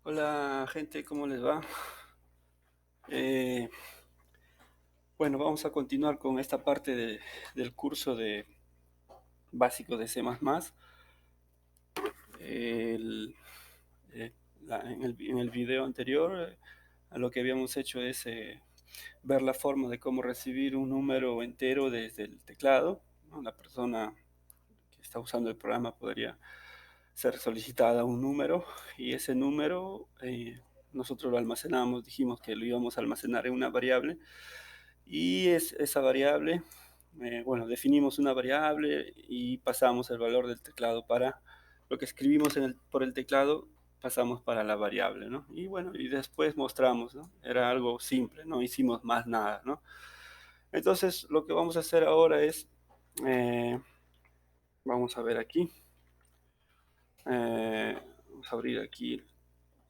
Hola gente, ¿cómo les va? Eh, bueno, vamos a continuar con esta parte del curso de básico de C++. El- eh, en el video anterior, lo que habíamos hecho es ver la forma de cómo recibir un número entero desde el teclado, ¿no? La persona que está usando el programa podría ser solicitada un número y ese número nosotros lo almacenamos, dijimos que lo íbamos a almacenar en una variable y esa variable, bueno, definimos una variable y pasamos el valor del teclado para lo que escribimos por el teclado, pasamos para la variable, ¿no? Y bueno, y después mostramos, ¿no? Era algo simple, no hicimos más nada, ¿no? Entonces, lo que vamos a hacer ahora es, eh, vamos a ver aquí, vamos a abrir aquí.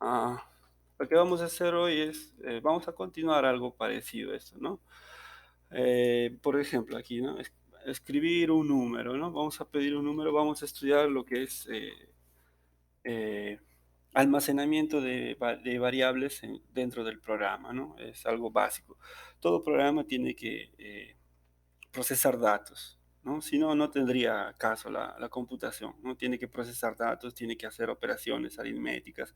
ah, lo que vamos a hacer hoy es, vamos a continuar algo parecido a esto, ¿no? Por ejemplo, aquí, ¿no? Escribir un número, ¿no? Vamos a pedir un número, vamos a estudiar lo que es eh, almacenamiento de variables dentro del programa, ¿no? Es algo básico. Todo programa tiene que procesar datos, ¿no? Si no, no tendría caso la computación, ¿no? Tiene que procesar datos, tiene que hacer operaciones aritméticas,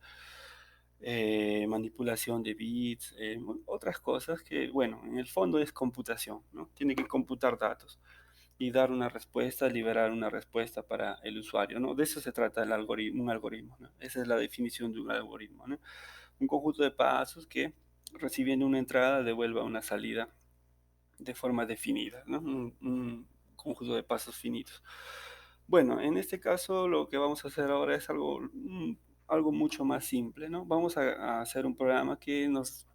manipulación de bits, otras cosas que, bueno, en el fondo es computación, ¿no? Tiene que computar datos y dar una respuesta, liberar una respuesta para el usuario, ¿no? De eso se trata el algoritmo, un algoritmo, ¿no? Esa es la definición de un algoritmo, ¿no? Un conjunto de pasos que, recibiendo una entrada, devuelva una salida de forma definida, ¿no? Un conjunto de pasos finitos. Bueno, en este caso lo que vamos a hacer ahora es algo mucho más simple, ¿no? Vamos a hacer un programa que nos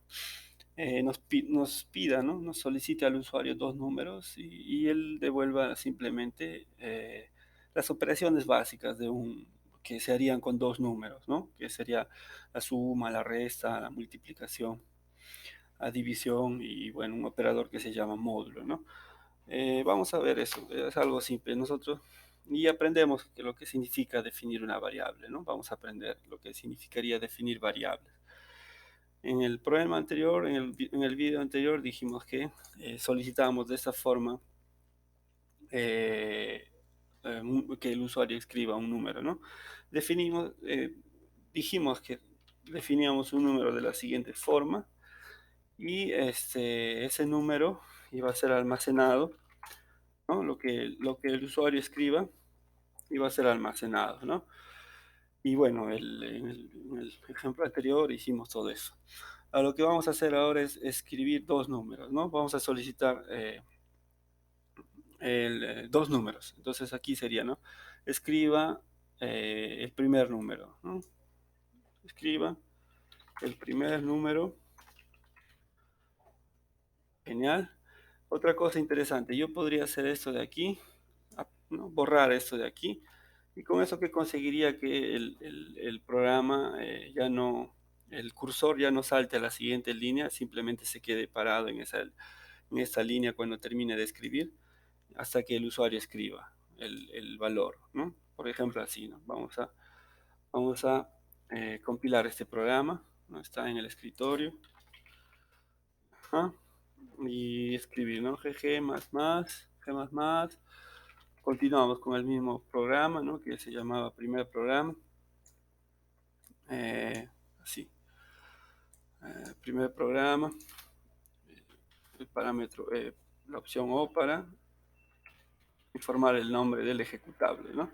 pida, ¿no? Nos solicite al usuario dos números y él devuelva simplemente las operaciones básicas que se harían con dos números, ¿no? Que sería la suma, la resta, la multiplicación, la división y, bueno, un operador que se llama módulo, ¿no? Vamos a ver eso, es algo simple. Nosotros y aprendemos lo que significa definir una variable, ¿no? Vamos a aprender lo que significaría definir variables. En el problema anterior, en el video anterior, dijimos que solicitábamos de esta forma eh, que el usuario escriba un número, ¿no? Definimos, dijimos que definíamos un número de la siguiente forma y ese número iba a ser almacenado, ¿no? Lo que el usuario escriba iba a ser almacenado, ¿no? Y bueno, en el ejemplo anterior hicimos todo eso. Lo que vamos a hacer ahora es escribir dos números, ¿no? Vamos a solicitar dos números. Entonces aquí sería, ¿no? Escriba el primer número, ¿no? Escriba el primer número. Genial. Otra cosa interesante, yo podría hacer esto de aquí, ¿no? Borrar esto de aquí, y con eso que conseguiría que el programa ya no, el cursor ya no salte a la siguiente línea, simplemente se quede parado en esta línea cuando termine de escribir, hasta que el usuario escriba el valor, ¿no? Por ejemplo, así, ¿no? Vamos a compilar este programa, ¿no? Está en el escritorio. Ajá. Y escribir, ¿no? GG G++. Continuamos con el mismo programa, ¿no? Que se llamaba primer programa. Así, primer programa, el parámetro, la opción O para informar el nombre del ejecutable, ¿no?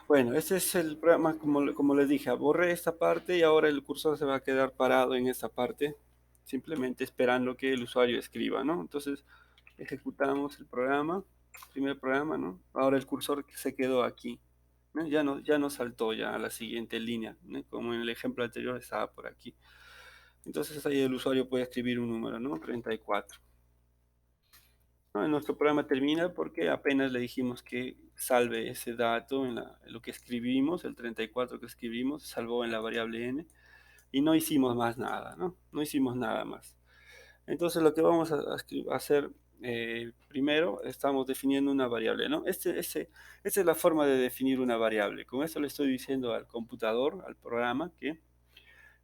Bueno, este es el programa, como les dije, borré esta parte y ahora el cursor se va a quedar parado en esta parte, simplemente esperando que el usuario escriba, ¿no? Entonces, ejecutamos el programa, primer programa, ¿no? Ahora el cursor se quedó aquí, ¿no? Ya no saltó ya a la siguiente línea, ¿no? Como en el ejemplo anterior estaba por aquí. Entonces ahí el usuario puede escribir un número, ¿no? 34. ¿No? Nuestro programa termina porque apenas le dijimos que salve ese dato en lo que escribimos, el 34 que escribimos, se salvó en la variable n, y no hicimos más nada, ¿no? No hicimos nada más. Entonces lo que vamos a hacer primero estamos definiendo una variable, ¿no? Esta es la forma de definir una variable. Con esto le estoy diciendo al computador, al programa, que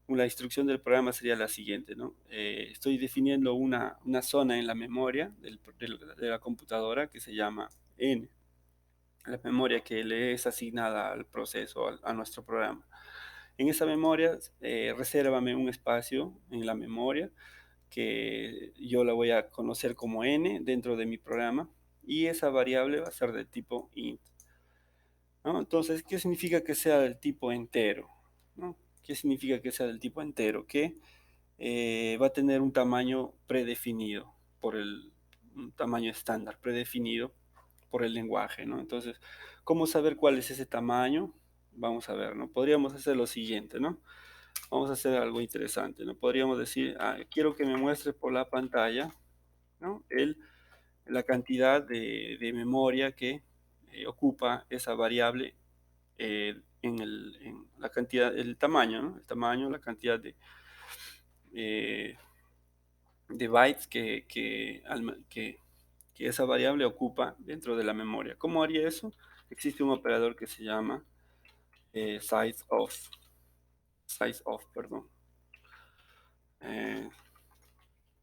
la instrucción del programa sería la siguiente, ¿no? Estoy definiendo una zona en la memoria de la computadora que se llama N, la memoria que le es asignada al proceso, a nuestro programa. En esa memoria, resérvame un espacio en la memoria que yo la voy a conocer como n dentro de mi programa y esa variable va a ser de tipo int, ¿no? Entonces, ¿qué significa que sea del tipo entero? ¿No? ¿Qué significa que sea del tipo entero? Que va a tener un tamaño predefinido un tamaño estándar predefinido por el lenguaje, ¿no? Entonces, ¿cómo saber cuál es ese tamaño? Vamos a ver, ¿no? Podríamos hacer lo siguiente, ¿no? Vamos a hacer algo interesante, ¿no? Podríamos decir, quiero que me muestre por la pantalla, ¿no? La cantidad de memoria que ocupa esa variable en la cantidad, el tamaño, ¿no? El tamaño, la cantidad eh, de bytes que esa variable ocupa dentro de la memoria. ¿Cómo haría eso? Existe un operador que se llama size of, perdón, eh,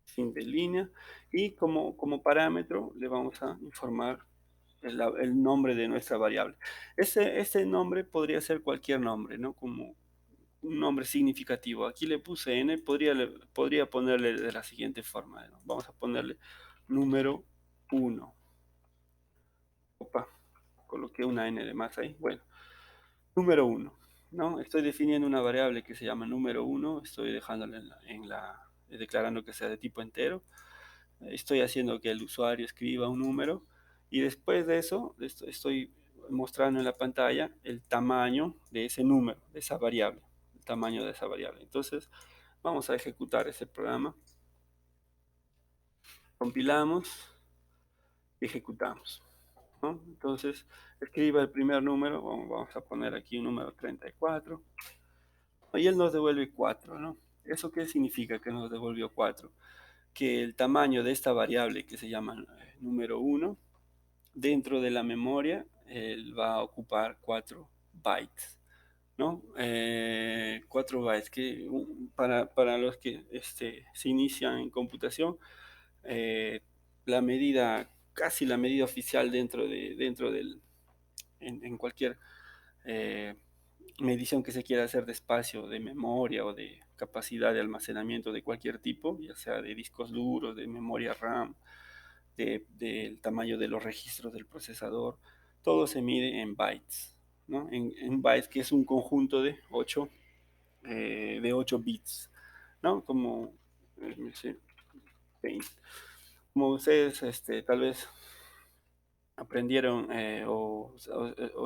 fin de línea, y como parámetro le vamos a informar el nombre de nuestra variable. Ese nombre podría ser cualquier nombre, ¿no? Como un nombre significativo. Aquí le puse n, podría ponerle de la siguiente forma, ¿no? Vamos a ponerle número 1. Opa, coloqué una n de más ahí. Bueno, número 1, ¿no? Estoy definiendo una variable que se llama número 1, estoy dejándole declarando que sea de tipo entero. Estoy haciendo que el usuario escriba un número y después de eso estoy mostrando en la pantalla el tamaño de ese número, de esa variable, el tamaño de esa variable. Entonces vamos a ejecutar ese programa, compilamos y ejecutamos, ¿no? Entonces escriba el primer número, vamos a poner aquí un número 34 y él nos devuelve 4, ¿no? ¿Eso qué significa que nos devolvió 4? Que el tamaño de esta variable que se llama número 1 dentro de la memoria él va a ocupar 4 bytes, ¿no? 4 bytes, que para los que se inician en computación, eh, casi la medida oficial en cualquier eh, medición que se quiera hacer de espacio, de memoria o de capacidad de almacenamiento de cualquier tipo, ya sea de discos duros, de memoria RAM, del tamaño de los registros del procesador, todo se mide en bytes, ¿no? En bytes, que es un conjunto de 8 bits, ¿no? Sí, como ustedes tal vez aprendieron o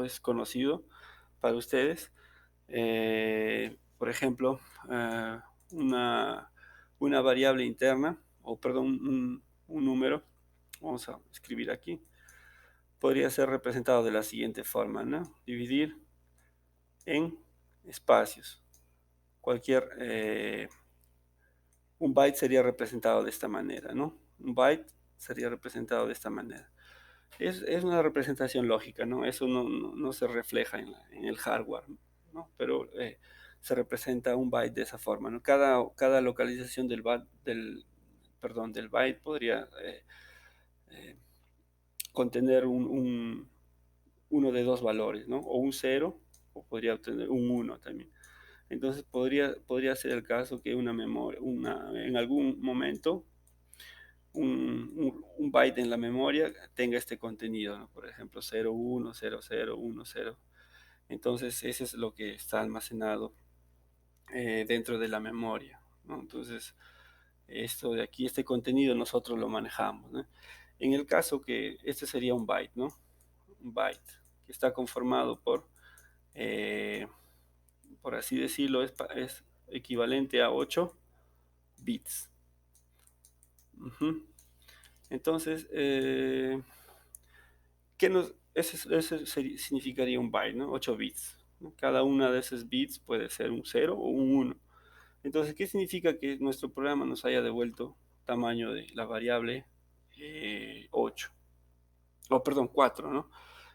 es conocido para ustedes, por ejemplo, eh, una, una variable interna, o perdón, un número, vamos a escribir aquí, podría ser representado de la siguiente forma, ¿no? Dividir en espacios. Un byte sería representado de esta manera, ¿no? Un byte sería representado de esta manera. Es una representación lógica, ¿no? Eso no se refleja en el hardware, ¿no? Pero se representa un byte de esa forma, ¿no? Cada localización del byte podría eh, contener uno de dos valores, ¿no? O un cero, o podría obtener un uno también. Entonces podría ser el caso que en algún momento un byte en la memoria tenga este contenido, ¿no? Por ejemplo, 01, 00, 10. Entonces, eso es lo que está almacenado dentro de la memoria, ¿no? Entonces, esto de aquí, este contenido nosotros lo manejamos, ¿no? En el caso que este sería un byte, ¿no? Un byte que está conformado eh, por así decirlo, es equivalente a 8 bits. Entonces, ese significaría un byte, ¿no? 8 bits, ¿no? Cada una de esos bits puede ser un 0 o un 1. Entonces, ¿qué significa que nuestro programa nos haya devuelto tamaño de la variable 8, o perdón, 4, ¿no?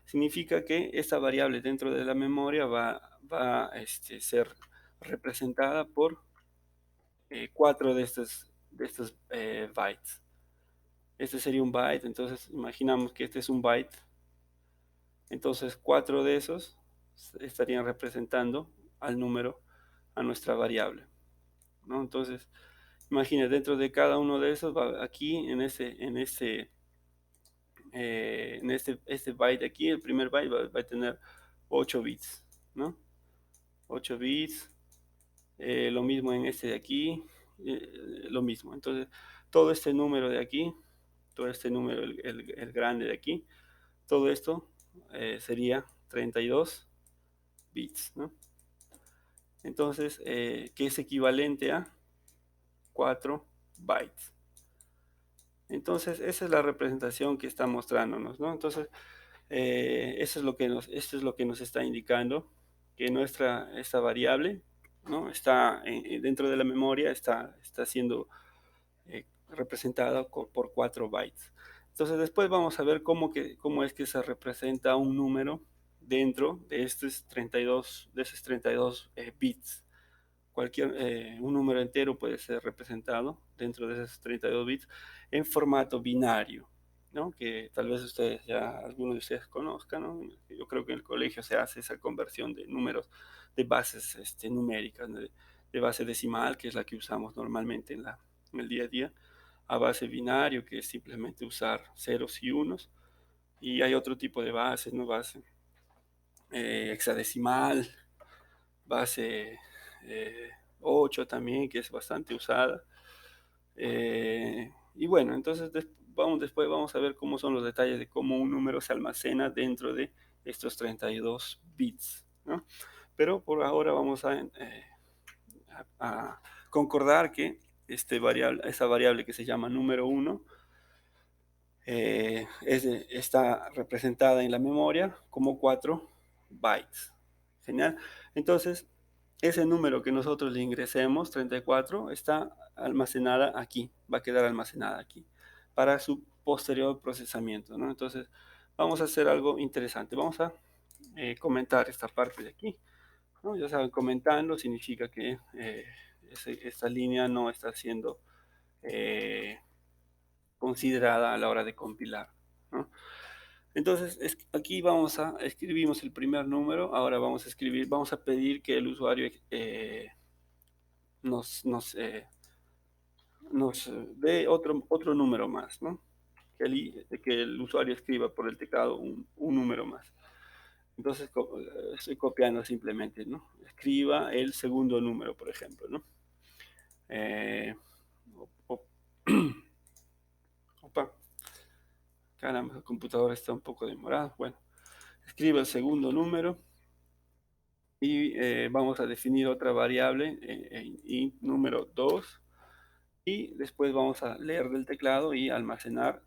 Significa que esta variable dentro de la memoria va a ser representada por 4 de estos bytes. Este sería un byte, entonces imaginamos que este es un byte, entonces 4 de esos estarían representando al número, a nuestra variable, ¿no? Entonces, imagina, dentro de cada uno de esos, aquí este byte aquí, el primer byte va a tener 8 bits, ¿no? 8 bits, lo mismo en este de aquí, lo mismo. Entonces, todo este número de aquí, todo este número, el grande de aquí, todo esto sería 32 bits, ¿no? Entonces, que es equivalente a 4 bytes. Entonces, esa es la representación que está mostrándonos, ¿no? Entonces, esto es lo que nos está indicando que esta variable, ¿no? Está dentro de la memoria, está siendo representada por 4 bytes. Entonces, después vamos a ver cómo es que se representa un número dentro de esos 32 bits. Un número entero puede ser representado dentro de esos 32 bits en formato binario, ¿no? Que tal vez algunos de ustedes conozcan, ¿no? Yo creo que en el colegio se hace esa conversión de números, de bases numéricas, de base decimal, que es la que usamos normalmente en el día a día, a base binario, que es simplemente usar ceros y unos, y hay otro tipo de bases, ¿no? Base hexadecimal, base eh, 8 también, que es bastante usada. Y bueno, entonces después vamos a ver cómo son los detalles de cómo un número se almacena dentro de estos 32 bits, ¿no? Pero por ahora vamos a concordar que esa variable que se llama número 1 está representada en la memoria como 4 bytes. Genial. Entonces, ese número que nosotros le ingresemos, 34, está almacenada aquí, va a quedar almacenada aquí, para su posterior procesamiento, ¿no? Entonces, vamos a hacer algo interesante. Vamos a comentar esta parte de aquí, ¿no? Ya saben, comentando significa que esta línea no está siendo eh, considerada a la hora de compilar, ¿no? Entonces, aquí escribimos el primer número, ahora vamos a pedir que el usuario nos, nos, eh, dé otro número más, ¿no? Que el usuario escriba por el teclado un número más. Entonces, estoy copiando simplemente, ¿no? Escriba el segundo número, por ejemplo, ¿no? Eh, opa, caramba, el computador está un poco demorado. Bueno, escriba el segundo número y vamos a definir otra variable, int número 2, y después vamos a leer del teclado y almacenar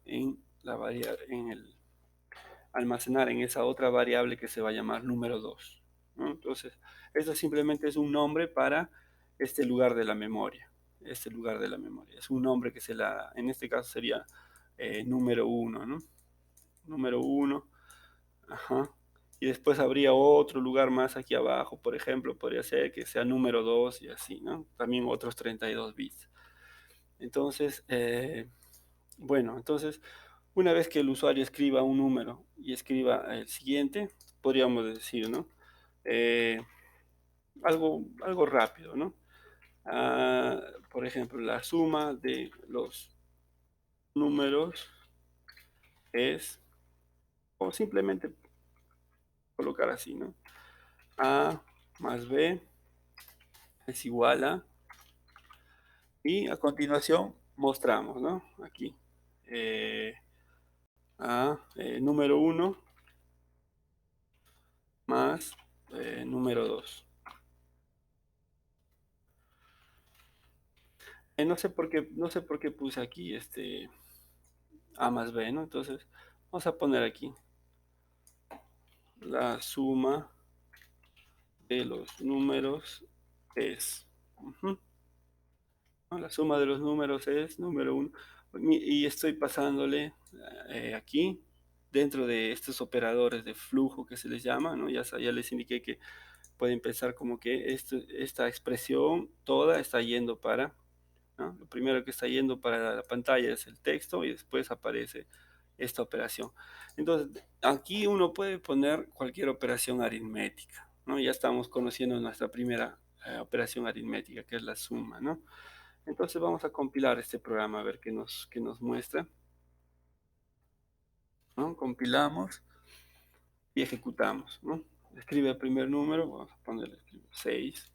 almacenar en esa otra variable que se va a llamar número 2, ¿no? Entonces, esto simplemente es un nombre para este lugar de la memoria. Este lugar de la memoria. Es un nombre en este caso sería número 1, ¿no? Número 1, ajá. Y después habría otro lugar más aquí abajo, por ejemplo, podría ser que sea número 2 y así, ¿no? También otros 32 bits. Entonces, bueno, entonces, una vez que el usuario escriba un número y escriba el siguiente, podríamos decir, ¿no? Eh, algo rápido, ¿no? Ah, por ejemplo, la suma de los números es, o simplemente colocar así, ¿no? A más B es igual a, y a continuación mostramos, ¿no? Aquí, número 1 más número 2. No sé por qué puse aquí A más B, ¿no? Entonces, vamos a poner aquí la suma de los números es. Ujú, ¿no? La suma de los números es número 1. Y estoy pasándole aquí, dentro de estos operadores de flujo que se les llama, ¿no? Ya les indiqué que pueden pensar como que esta expresión toda está yendo para, ¿no? Lo primero que está yendo para la pantalla es el texto y después aparece esta operación. Entonces, aquí uno puede poner cualquier operación aritmética, ¿no? Ya estamos conociendo nuestra primera operación aritmética, que es la suma, ¿no? Entonces vamos a compilar este programa a ver qué nos muestra, ¿no? Compilamos y ejecutamos, ¿no? Escribe el primer número, vamos a ponerle 6,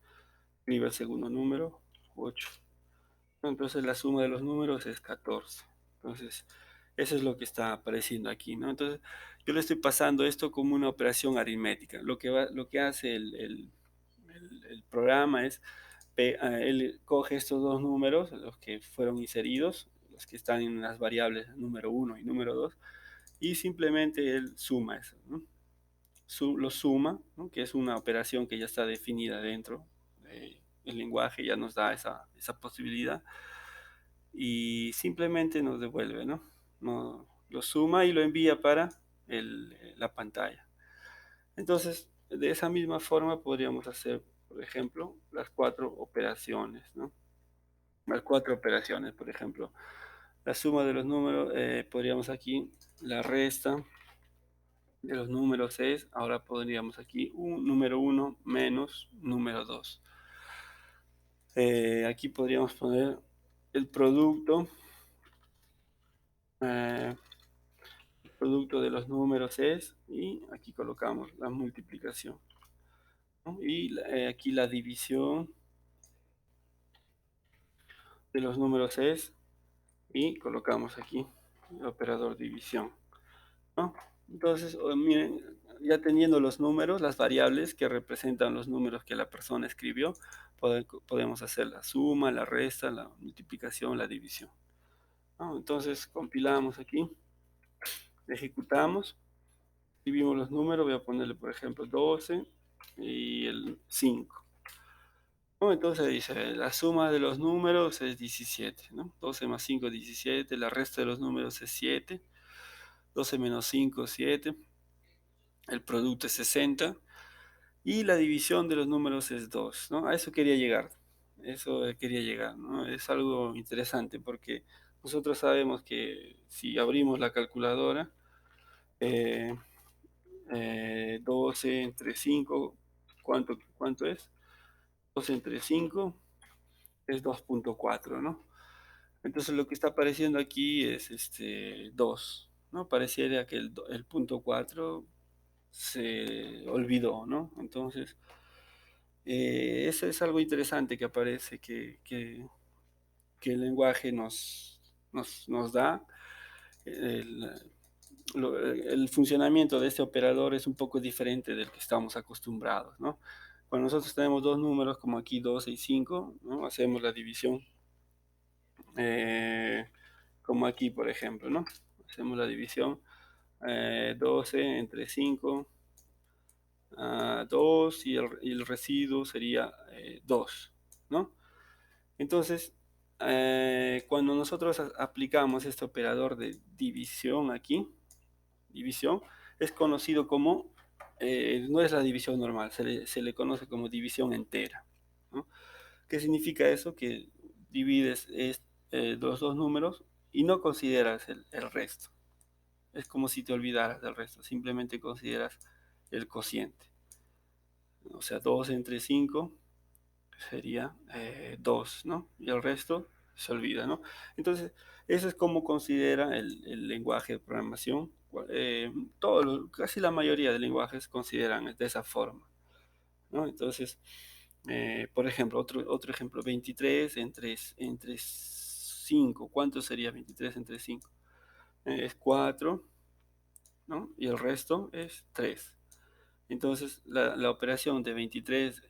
escribe el segundo número, 8. Entonces la suma de los números es 14. Entonces, eso es lo que está apareciendo aquí, ¿no? Entonces, yo le estoy pasando esto como una operación aritmética. Lo que hace el programa es, él coge estos dos números, los que fueron inseridos, los que están en las variables número uno y número 2, y simplemente él suma eso, ¿no? Lo suma, ¿no? Que es una operación que ya está definida dentro del lenguaje, ya nos da esa posibilidad y simplemente nos devuelve, ¿no? Lo suma y lo envía para la pantalla. Entonces, de esa misma forma podríamos hacer, por ejemplo, las cuatro operaciones, ¿no? Las cuatro operaciones, por ejemplo, la suma de los números, podríamos aquí, la resta de los números es, ahora podríamos aquí, un número 1 menos número 2. Aquí podríamos poner el producto, eh, producto de los números es, y aquí colocamos la multiplicación, ¿no? Y aquí la división de los números es, y colocamos aquí el operador división, ¿no? Entonces, miren, ya teniendo los números, las variables que representan los números que la persona escribió, podemos hacer la suma, la resta, la multiplicación, la división, ¿no? Entonces, compilamos aquí, ejecutamos, escribimos los números, voy a ponerle, por ejemplo, 12 y el 5. ¿No? Entonces dice, la suma de los números es 17, ¿no? 12 más 5 es 17, la resta de los números es 7, 12 menos 5 7, el producto es 60 y la división de los números es 2, ¿no? A eso quería llegar, ¿no? Es algo interesante porque nosotros sabemos que si abrimos la calculadora, eh, 12 entre 5, ¿cuánto es? 12 entre 5 es 2,4, ¿no? Entonces lo que está apareciendo aquí es 2, ¿no? Pareciera que el punto 4 se olvidó, ¿no? Entonces, eso es algo interesante que aparece, que el lenguaje nos da. El, el funcionamiento de este operador es un poco diferente del que estamos acostumbrados, ¿no? Cuando nosotros tenemos dos números como aquí 12 y 5, ¿no? Hacemos la división eh, como aquí, por ejemplo, ¿no? Hacemos la división 12 entre 5, 2 y el residuo sería 2, ¿no? Entonces, cuando nosotros aplicamos este operador de división aquí, división, es conocido como, no es la división normal, se le conoce como división entera, ¿no? ¿Qué significa eso? Que divides los dos números y no consideras el resto. Es como si te olvidaras del resto, simplemente consideras el cociente. O sea, 2 entre 5 sería 2, ¿no? Y el resto se olvida, ¿no? Entonces, eso es como considera el lenguaje de programación. Casi la mayoría de lenguajes consideran de esa forma, ¿no? Entonces, por ejemplo, otro ejemplo, 23 entre 5. ¿Cuánto sería 23 entre 5? Es 4, ¿no? Y el resto es 3. Entonces, la operación de 23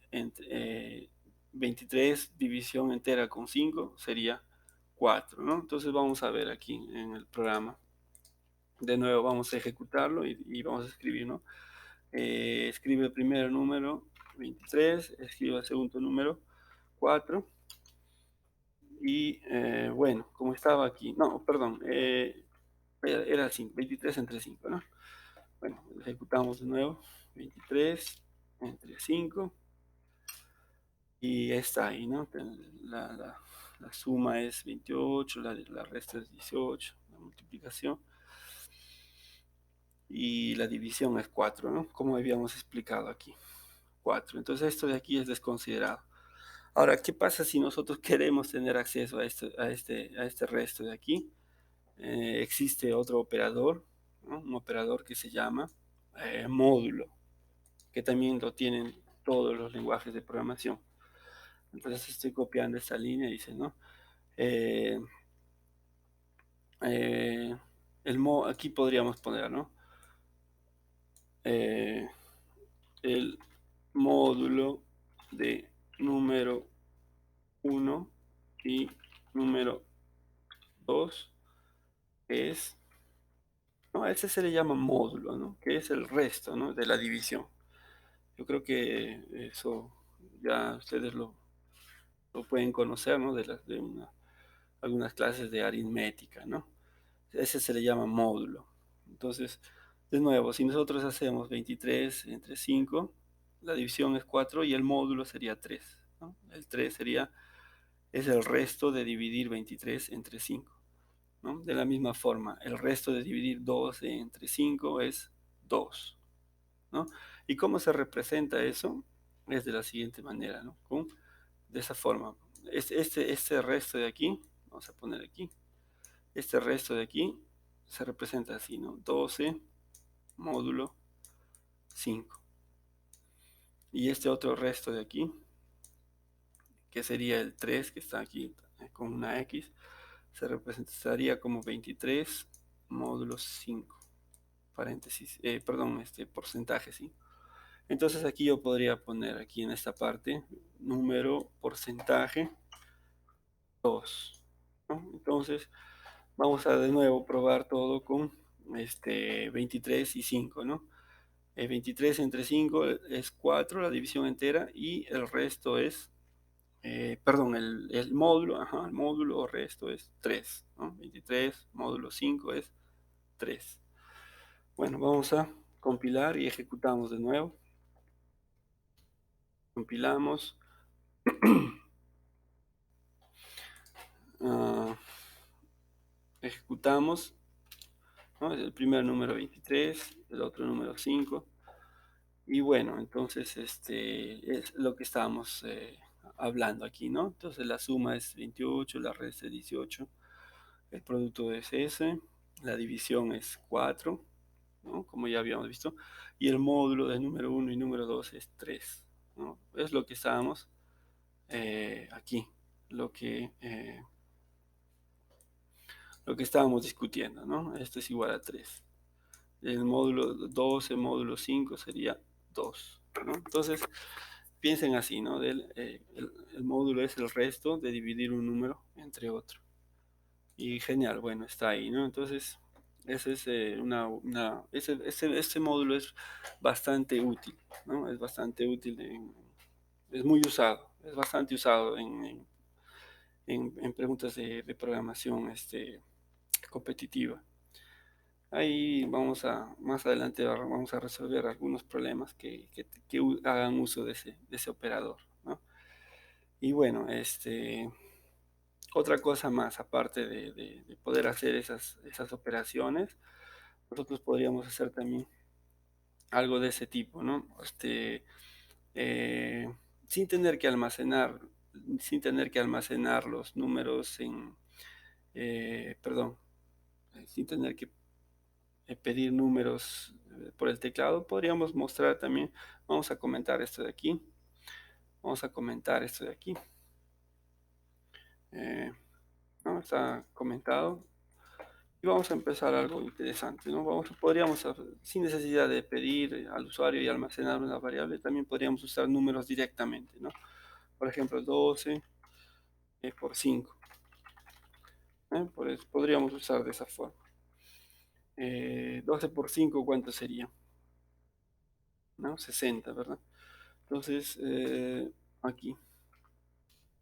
división entera con 5 sería 4, ¿no? Entonces vamos a ver aquí en el programa. De nuevo vamos a ejecutarlo y vamos a escribir, ¿no? Escribe el primer número 23, escribe el segundo número 4 Y bueno, como estaba aquí, no, perdón, era 5, 23 entre 5, ¿no? Bueno, ejecutamos de nuevo, 23 entre 5 y está ahí, ¿no? La, la- la suma es 28, la resta es 18, la multiplicación y la división es 4, ¿no? Como habíamos explicado aquí, 4. Entonces esto de aquí es desconsiderado. Ahora, ¿qué pasa si nosotros queremos tener acceso a este resto de aquí? Existe otro operador, ¿no? Un operador que se llama módulo, que también lo tienen todos los lenguajes de programación. Entonces estoy copiando esta línea y dice, ¿no? Eh, eh, aquí podríamos poner, ¿no? Eh, el módulo de número uno y número 2 es, ¿no? A ese se le llama módulo, ¿no? Que es el resto, ¿no? De la división. Yo creo que eso ya ustedes lo pueden conocer, ¿no? Algunas clases de aritmética, ¿no? Ese se le llama módulo. Entonces, de nuevo, si nosotros hacemos 23 entre 5, la división es 4 y el módulo sería 3, ¿no? El 3 es el resto de dividir 23 entre 5, ¿no? De la misma forma, el resto de dividir 12 entre 5 es 2, ¿no? ¿Y cómo se representa eso? Es de la siguiente manera, ¿no? De esa forma. Este resto de aquí, vamos a poner aquí, este resto de aquí se representa así, ¿no? 12 módulo 5. Y este otro resto de aquí, que sería el 3 que está aquí con una X, se representaría como 23 módulo 5, paréntesis, perdón, este porcentaje, ¿sí? Entonces aquí yo podría poner aquí en esta parte número porcentaje 2, ¿no? Entonces vamos a de nuevo probar todo con 23 y 5, ¿no? 23 entre 5 es 4, la división entera, y el resto es, perdón, el módulo, ajá, el módulo o resto es 3, ¿no? 23 módulo 5 es 3. Bueno, vamos a compilar y ejecutamos de nuevo. Compilamos. uh, Ejecutamos, ¿no? El primer número 23, el otro número 5. Y bueno, entonces es lo que estábamos hablando aquí, ¿no? Entonces la suma es 28, la resta es 18, el producto es ese, la división es 4, ¿no? Como ya habíamos visto, y el módulo de número uno y número 2 es 3, ¿no? Es lo que estábamos aquí, lo que, eh, lo que estábamos discutiendo, ¿no? Esto es igual a 3. El módulo 12, módulo 5 sería 2, ¿no? Entonces, piensen así, ¿no? El módulo es el resto de dividir un número entre otro. Y genial, bueno, está ahí, ¿no? Entonces, ese es ese módulo es bastante útil, ¿no? Es bastante útil, es muy usado, es bastante usado en preguntas de programación competitiva. Ahí más adelante vamos a resolver algunos problemas que hagan uso de ese operador, ¿no? Y bueno, otra cosa más, aparte de poder hacer esas operaciones, nosotros podríamos hacer también algo de ese tipo, ¿no? Eh, sin tener que almacenar, sin tener que almacenar los números perdón, sin tener que pedir números por el teclado, podríamos mostrar también, vamos a comentar esto de aquí, vamos a comentar esto de aquí, eh, ¿no? Está comentado. Y vamos a empezar algo interesante, ¿no? Podríamos, sin necesidad de pedir al usuario y almacenar una variable, también podríamos usar números directamente, ¿no? Por ejemplo, 12 por 5, podríamos usar de esa forma. 12 por 5, ¿cuánto sería? ¿No? 60, ¿verdad? Entonces, aquí.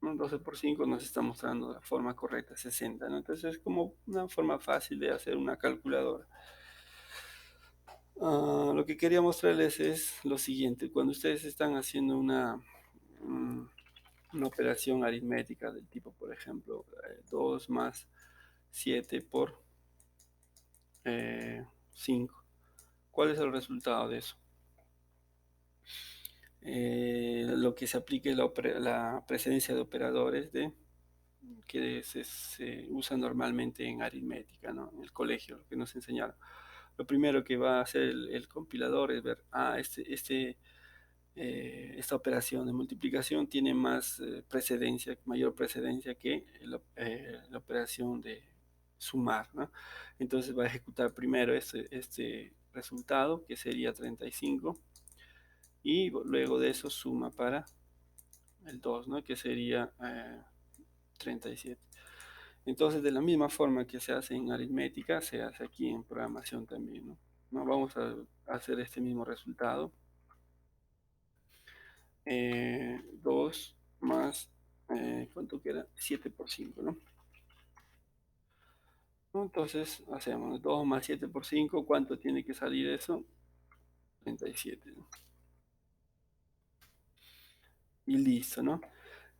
¿no? 12 por 5 nos está mostrando la forma correcta, 60, ¿no? Entonces es como una forma fácil de hacer una calculadora. Lo que quería mostrarles es lo siguiente: cuando ustedes están haciendo mm, una operación aritmética del tipo, por ejemplo, 2 más 7 por 5, ¿cuál es el resultado de eso? Lo que se aplique es la precedencia de operadores que se usa normalmente en aritmética, ¿no? En el colegio, lo que nos enseñaron. Lo primero que va a hacer el compilador es ver, esta operación de multiplicación tiene más precedencia, mayor precedencia que la operación de sumar, ¿no? Entonces va a ejecutar primero este resultado, que sería 35, y luego de eso suma para el 2, ¿no? Que sería 37. Entonces, de la misma forma que se hace en aritmética, se hace aquí en programación también, ¿no? ¿No? Vamos a hacer este mismo resultado. 2 más, ¿cuánto queda? 7 por 5, ¿no? Entonces, hacemos 2 más 7 por 5, ¿cuánto tiene que salir eso? 37, ¿no? Y listo, ¿no?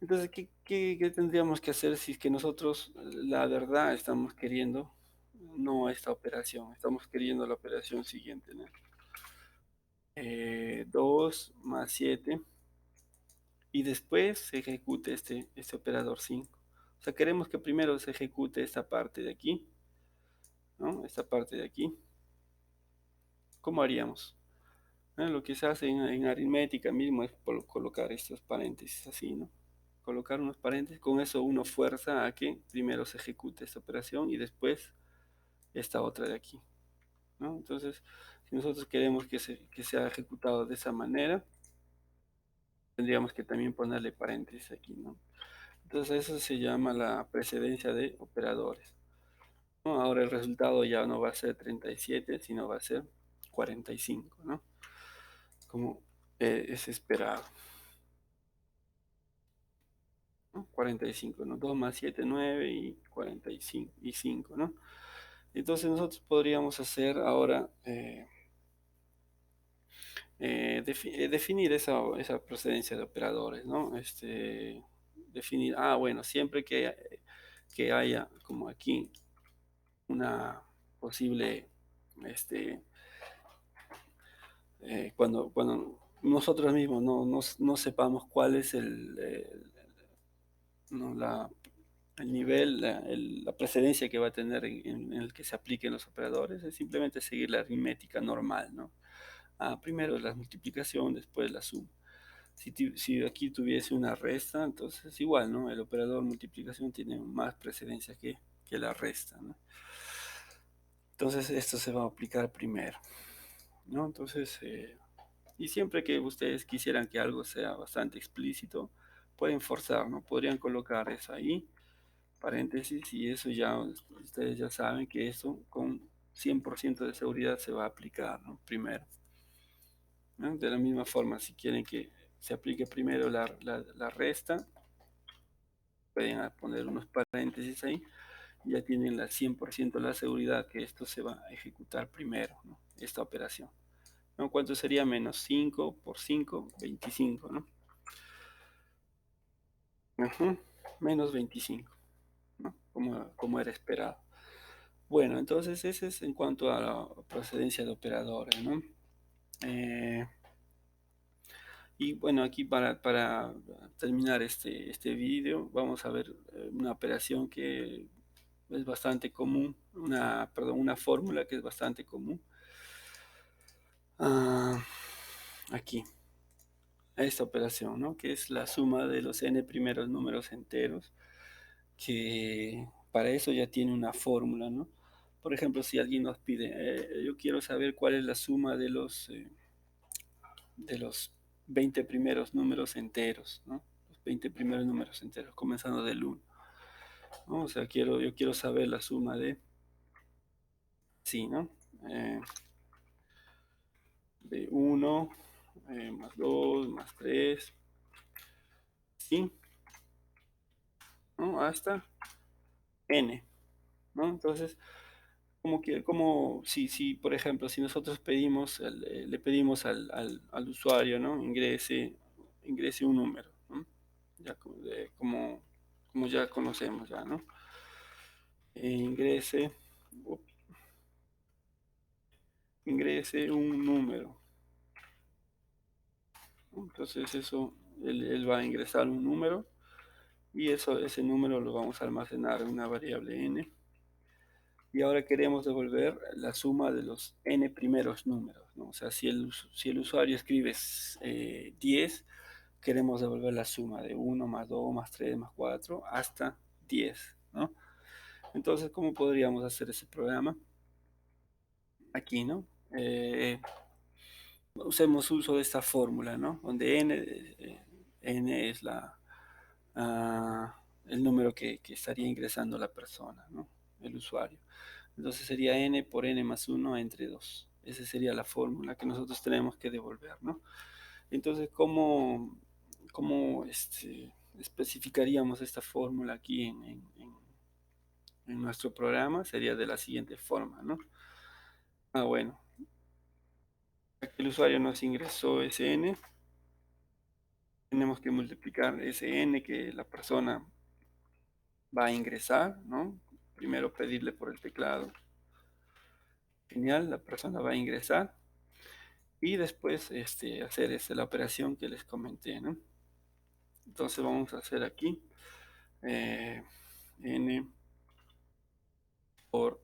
Entonces, ¿qué tendríamos que hacer si es que nosotros, la verdad, estamos queriendo no esta operación, estamos queriendo la operación siguiente, ¿no? 2 más 7, y después se ejecute este operador 5. O sea, queremos que primero se ejecute esta parte de aquí, ¿no? Esta parte de aquí. ¿Cómo haríamos? Lo que se hace en aritmética mismo es colocar estos paréntesis así, ¿no? Colocar unos paréntesis, con eso uno fuerza a que primero se ejecute esta operación y después esta otra de aquí, ¿no? Entonces, si nosotros queremos que sea ejecutado de esa manera, tendríamos que también ponerle paréntesis aquí, ¿no? Entonces eso se llama la precedencia de operadores, ¿no? Ahora el resultado ya no va a ser 37, sino va a ser 45, ¿no? Como es esperado, ¿no? 45, ¿no? 2 más 7, 9 y 45 y 5, ¿no? Entonces nosotros podríamos hacer ahora definir esa procedencia de operadores, ¿no? Definir, bueno, siempre que haya como aquí una posible, este, cuando nosotros mismos no sepamos cuál es no, el nivel, la precedencia que va a tener en el que se apliquen los operadores, es simplemente seguir la aritmética normal, ¿no? Primero la multiplicación, después la suma. Si aquí tuviese una resta, entonces igual, ¿no? El operador multiplicación tiene más precedencia que la resta, ¿no? Entonces esto se va a aplicar primero, ¿no? Entonces, y siempre que ustedes quisieran que algo sea bastante explícito, pueden forzar, ¿no? Podrían colocar eso ahí, paréntesis, y eso ya, ustedes ya saben que eso con 100% de seguridad se va a aplicar, ¿no? Primero, ¿no? De la misma forma, si quieren que se aplique primero la resta, pueden poner unos paréntesis ahí, y ya tienen la 100% la seguridad que esto se va a ejecutar primero, ¿no? Esta operación, ¿no? ¿Cuánto sería? Menos 5 por 5, 25, ¿no? Ujú, menos 25, ¿no? Como era esperado. Bueno, entonces ese es en cuanto a la procedencia de operadores, ¿no? Eh, y bueno, aquí para terminar este vídeo, vamos a ver una operación que es bastante común, una fórmula que es bastante común. Ah, aquí, esta operación, ¿no? Que es la suma de los n primeros números enteros, que para eso ya tiene una fórmula, ¿no? Por ejemplo, si alguien nos pide, yo quiero saber cuál es la suma de los 20 primeros números enteros, ¿no? Los 20 primeros números enteros, comenzando del 1, ¿no? O sea, yo quiero saber la suma sí, ¿no? Eh, de 1 más 2 más 3, ¿sí? ¿no? Hasta n, ¿no? Entonces, como si, por ejemplo, si nosotros pedimos, le pedimos al usuario, ¿no? Ingrese un número, ¿no? Ya como ya conocemos ya, ¿no? Ingrese, ingrese un número. Entonces él va a ingresar un número y ese número lo vamos a almacenar en una variable n. Y ahora queremos devolver la suma de los n primeros números, ¿no? O sea, si el usuario escribe 10, queremos devolver la suma de 1 más 2 más 3 más 4 hasta 10, ¿no? Entonces, ¿cómo podríamos hacer ese programa? Aquí, ¿no? Usemos uso de esta fórmula, ¿no? Donde n es el número que estaría ingresando la persona, ¿no? El usuario. Entonces sería n por n más 1 entre 2. Esa sería la fórmula que nosotros tenemos que devolver, ¿no? Entonces, ¿cómo especificaríamos esta fórmula aquí en nuestro programa? Sería de la siguiente forma, ¿no? Bueno, aquí el usuario nos ingresó ese n, tenemos que multiplicar ese n que la persona va a ingresar, ¿no? Primero pedirle por el teclado. Genial, la persona va a ingresar y después hacer la operación que les comenté, ¿no? Entonces vamos a hacer aquí n por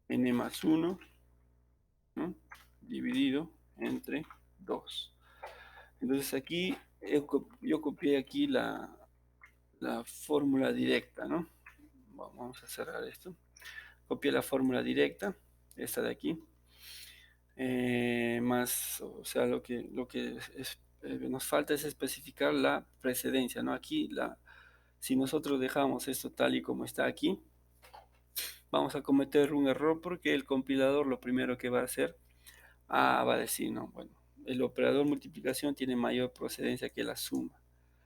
n más 1, ¿no? Dividido entre 2. Entonces aquí yo copié aquí la fórmula directa, ¿no? Vamos a cerrar esto. Copié la fórmula directa, esta de aquí, más, o sea, lo que nos falta es especificar la precedencia, ¿no? Aquí, si nosotros dejamos esto tal y como está aquí, vamos a cometer un error porque el compilador lo primero que va a hacer, va a decir, no, bueno, el operador multiplicación tiene mayor procedencia que la suma.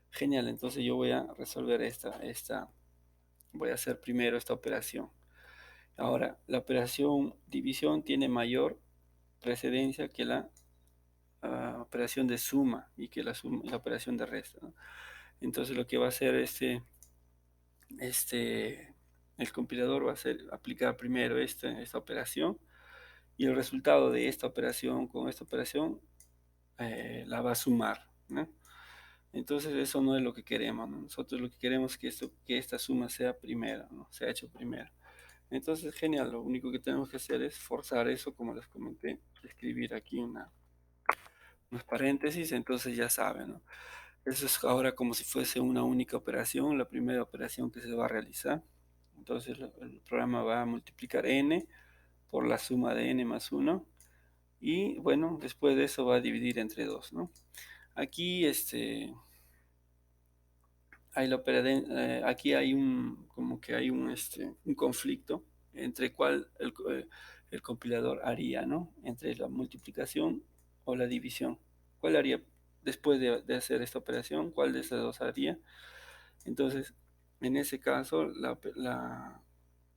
Genial, entonces yo voy a resolver voy a hacer primero esta operación. Ahora, la operación división tiene mayor precedencia que la operación de suma y que la operación de resta, ¿no? Entonces lo que va a hacer este, el compilador va a hacer aplicar primero esta operación y el resultado de esta operación con esta operación la va a sumar, ¿no? Entonces eso no es lo que queremos, ¿no? Nosotros lo que queremos es que esta suma sea primera, ¿no? Sea hecho primero. Entonces, genial, lo único que tenemos que hacer es forzar eso, como les comenté, escribir aquí unos paréntesis, entonces ya saben, ¿no? Eso es ahora como si fuese una única operación, la primera operación que se va a realizar. Entonces el programa va a multiplicar n por la suma de n más 1 y bueno, después de eso va a dividir entre 2, ¿no? Aquí aquí hay como que hay un conflicto entre cuál el compilador haría, ¿no? Entre la multiplicación o la división. ¿Cuál haría después de hacer esta operación? ¿Cuál de esas dos haría? Entonces, en ese caso,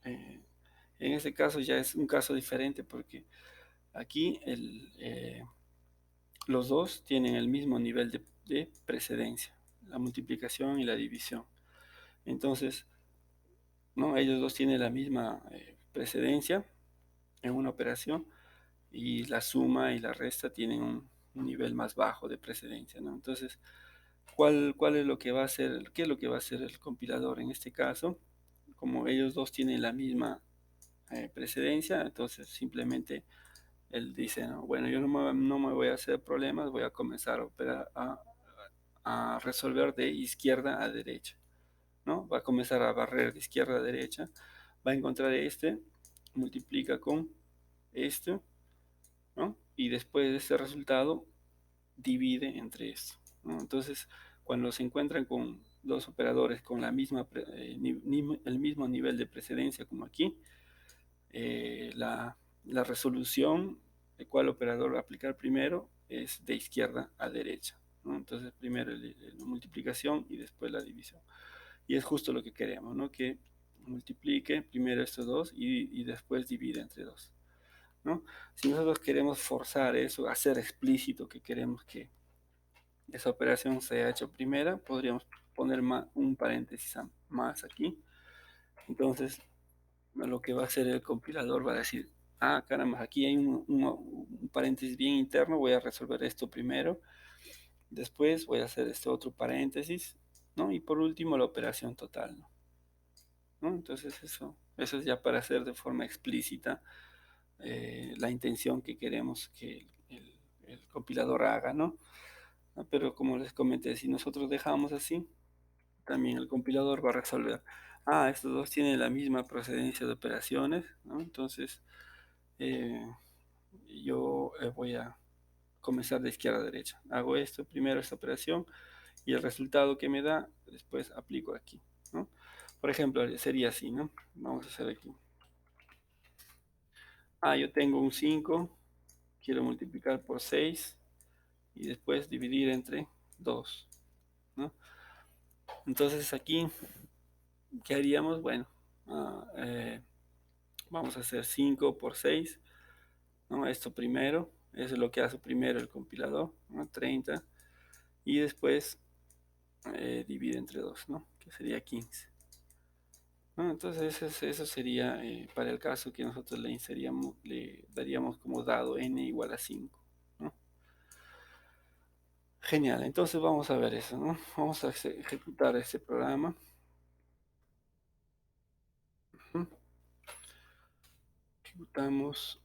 eh, en ese caso ya es un caso diferente porque aquí los dos tienen el mismo nivel de precedencia, la multiplicación y la división. Entonces, ¿no? Ellos dos tienen la misma precedencia en una operación y la suma y la resta tienen un nivel más bajo de precedencia, ¿no? Entonces, ¿cuál es lo que va a hacer, qué es lo que va a hacer el compilador en este caso? Como ellos dos tienen la misma precedencia, entonces simplemente él dice, no, bueno, yo no me voy a hacer problemas, voy a comenzar a operar, a resolver de izquierda a derecha, ¿no? Va a comenzar a barrer de izquierda a derecha, va a encontrar multiplica con este, ¿no? Y después de este resultado divide entre esto, ¿no? Entonces, cuando se encuentran con dos operadores con el mismo nivel de precedencia como aquí, la resolución de cuál operador aplicar primero es de izquierda a derecha, ¿no? Entonces, primero la multiplicación y después la división. Y es justo lo que queremos, ¿no? Que multiplique primero estos dos y después divide entre dos, ¿no? Si nosotros queremos forzar eso, hacer explícito que queremos que esa operación sea hecha primera, podríamos poner un paréntesis más aquí. Entonces, lo que va a hacer el compilador va a decir, ah, caramba, aquí hay un paréntesis bien interno, voy a resolver esto primero, después voy a hacer este otro paréntesis, ¿no? Y por último la operación total, ¿no? Entonces eso es ya para hacer de forma explícita la intención que queremos que el compilador haga, ¿no? Ah, pero como les comenté, si nosotros dejamos así, también el compilador va a resolver, ah, estos dos tienen la misma procedencia de operaciones, ¿no? Entonces eh, yo voy a comenzar de izquierda a derecha. Hago esto, primero esta operación, y el resultado que me da, después aplico aquí, ¿no? Por ejemplo, sería así, ¿no? Vamos a hacer aquí. Ah, yo tengo un 5, quiero multiplicar por 6 y después dividir entre 2, ¿no? Entonces aquí, ¿qué haríamos? Bueno, ah, vamos a hacer 5 por 6, ¿no? Esto primero, eso es lo que hace primero el compilador, ¿no? 30, y después divide entre 2, ¿no? Que sería 15. ¿No? Entonces eso sería para el caso que nosotros le inseríamos, le daríamos como dado n igual a 5, ¿no? Genial, entonces vamos a ver eso, ¿no? Vamos a ejecutar este programa. Ujú. Ejecutamos,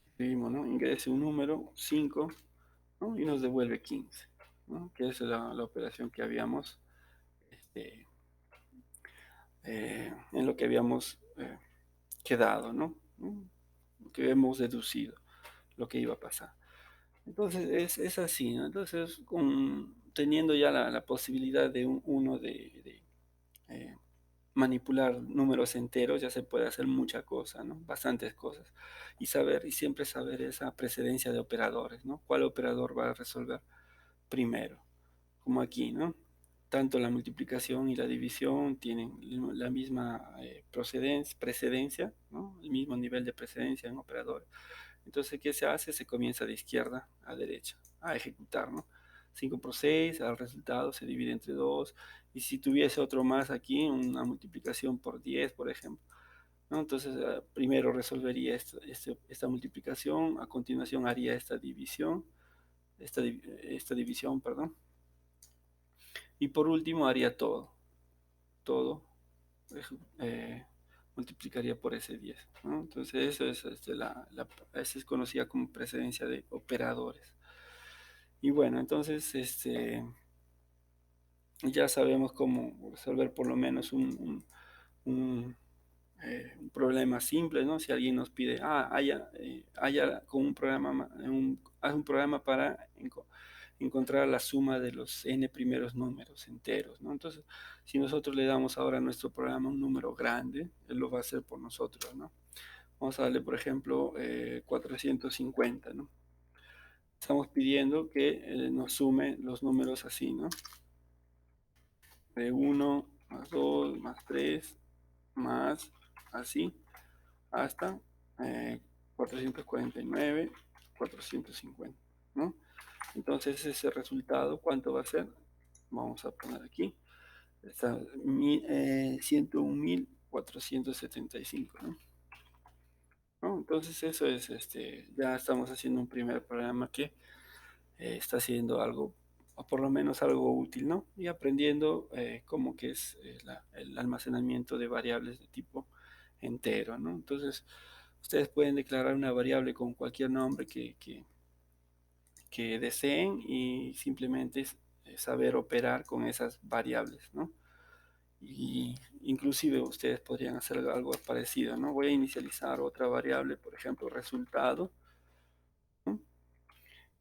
escribimos, ¿no? Ingrese un número 5, ¿no? Y nos devuelve 15, ¿no? Que es la operación que habíamos, este, en lo que habíamos quedado, ¿no? Que hemos deducido lo que iba a pasar. Entonces es así, ¿no? Entonces, teniendo ya la posibilidad de uno de manipular números enteros, ya se puede hacer mucha cosa, ¿no? Bastantes cosas. Y siempre saber esa precedencia de operadores, ¿no? ¿Cuál operador va a resolver primero? Como aquí, ¿no? Tanto la multiplicación y la división tienen la misma precedencia, ¿no? El mismo nivel de precedencia en operadores. Entonces, ¿qué se hace? Se comienza de izquierda a derecha a ejecutar, ¿no? 5 por 6, al resultado se divide entre 2. Y si tuviese otro más aquí, una multiplicación por 10, por ejemplo, ¿no? Entonces, primero resolvería esta multiplicación, a continuación haría esta división, esta división, perdón, y por último haría todo, eh, multiplicaría por ese 10, ¿no? Entonces, eso es, esa es conocida como precedencia de operadores. Y bueno, entonces ya sabemos cómo resolver por lo menos un, un problema simple, ¿no? Si alguien nos pide, haya con un programa, haz un programa para encontrar la suma de los n primeros números enteros, ¿no? Entonces, si nosotros le damos ahora a nuestro programa un número grande, él lo va a hacer por nosotros, ¿no? Vamos a darle, por ejemplo, 450, ¿no? Estamos pidiendo que nos sume los números así, ¿no? De 1 más 2 más 3 más así hasta 449, 450, ¿no? Entonces ese resultado, ¿cuánto va a ser? Vamos a poner aquí, está 101.475, ¿no? ¿No? Entonces eso es, ya estamos haciendo un primer programa que está haciendo algo, o por lo menos algo útil, ¿no? Y aprendiendo cómo que es el almacenamiento de variables de tipo entero, ¿no? Entonces, ustedes pueden declarar una variable con cualquier nombre que deseen y simplemente saber operar con esas variables, ¿no? Y inclusive ustedes podrían hacer algo parecido, ¿no? Voy a inicializar otra variable, por ejemplo, resultado, ¿no?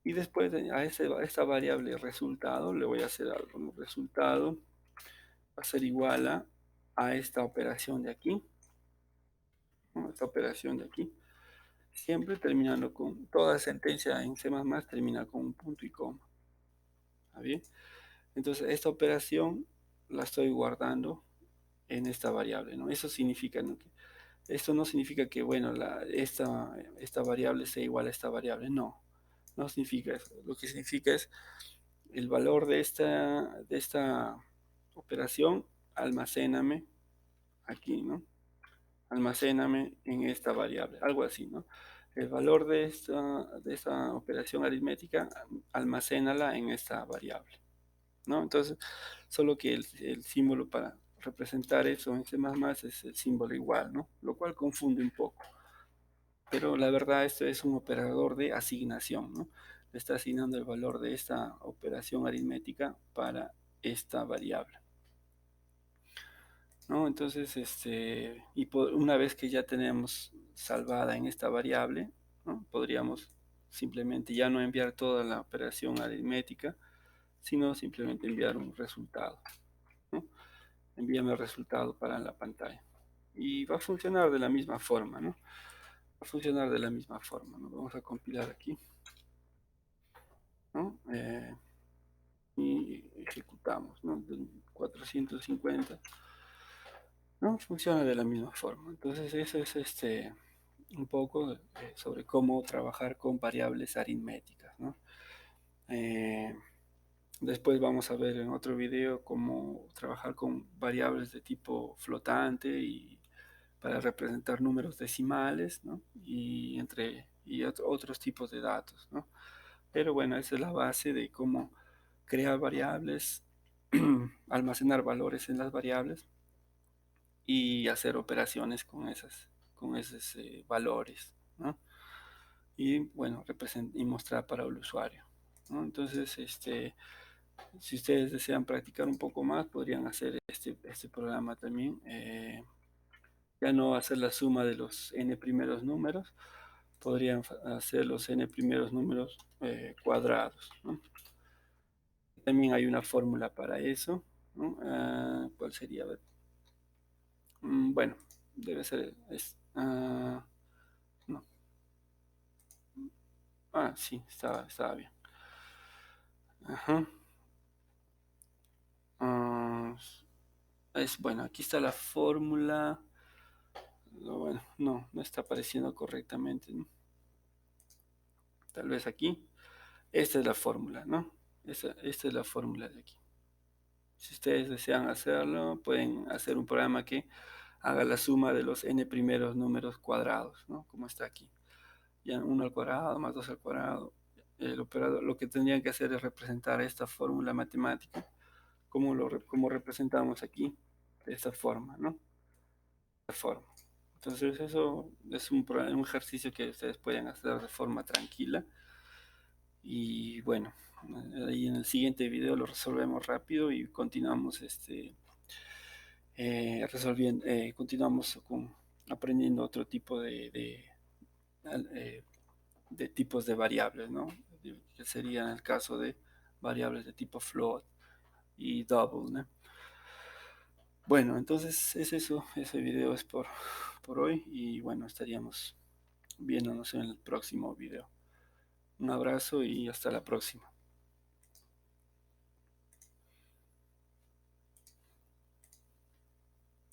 Y después a esta variable resultado le voy a hacer algo, ¿no? Resultado va a ser igual a esta operación de aquí, ¿no? Esta operación de aquí. Siempre terminando con, toda sentencia en C++ termina con un punto y coma. ¿Está bien? Entonces esta operación la estoy guardando en esta variable, ¿no? Eso significa, ¿no? Esto no significa que, bueno, esta variable sea igual a esta variable, no, no significa eso. Lo que significa es el valor de esta operación, almacéname aquí, ¿no? Almacéname en esta variable, algo así, ¿no? El valor de esta operación aritmética, almacénala en esta variable, ¿no? Entonces, solo que el símbolo para representar eso en C++ es el símbolo igual, ¿no? Lo cual confunde un poco. Pero la verdad, esto es un operador de asignación, ¿no? Le está asignando el valor de esta operación aritmética para esta variable, ¿no? Entonces, y una vez que ya tenemos salvada en esta variable, ¿no? Podríamos simplemente ya no enviar toda la operación aritmética, sino simplemente enviar un resultado, ¿no? Envíame el resultado para la pantalla. Y va a funcionar de la misma forma, ¿no? Va a funcionar de la misma forma, ¿no? Vamos a compilar aquí, ¿no? Y ejecutamos, ¿no? 450, ¿no? Funciona de la misma forma. Entonces, eso es un poco sobre cómo trabajar con variables aritméticas, ¿no? Eh, Después vamos a ver en otro video cómo trabajar con variables de tipo flotante y para representar números decimales, ¿no? Y otros tipos de datos, ¿no? Pero bueno, esa es la base de cómo crear variables, almacenar valores en las variables y hacer operaciones con esos valores, ¿no? Y bueno, y mostrar para el usuario, ¿no? Entonces, si ustedes desean practicar un poco más, podrían hacer este programa también. Ya no hacer la suma de los n primeros números, podrían hacer los n primeros números cuadrados, ¿no? También hay una fórmula para eso, ¿no? ¿Cuál sería? A ver. Bueno, debe ser. No. Sí, estaba bien. Ajá. Ah, bueno, aquí está la fórmula. Bueno, no está apareciendo correctamente, ¿no? Tal vez aquí. Esta es la fórmula, ¿no? Esta es la fórmula de aquí. Si ustedes desean hacerlo, pueden hacer un programa que haga la suma de los n primeros números cuadrados, ¿no? Como está aquí. Ya 1 al cuadrado más 2 al cuadrado. El operador, lo que tendrían que hacer es representar esta fórmula matemática como representamos aquí, de esta forma, ¿no? De esta forma. Entonces eso es un ejercicio que ustedes pueden hacer de forma tranquila. Y bueno, ahí en el siguiente video lo resolvemos rápido y continuamos continuamos aprendiendo otro tipo eh, de tipos de variables, ¿no? Que sería en el caso de variables de tipo float y double, ¿no? Bueno, entonces es eso, ese video es por hoy y bueno, estaríamos viéndonos en el próximo video. Un abrazo y hasta la próxima.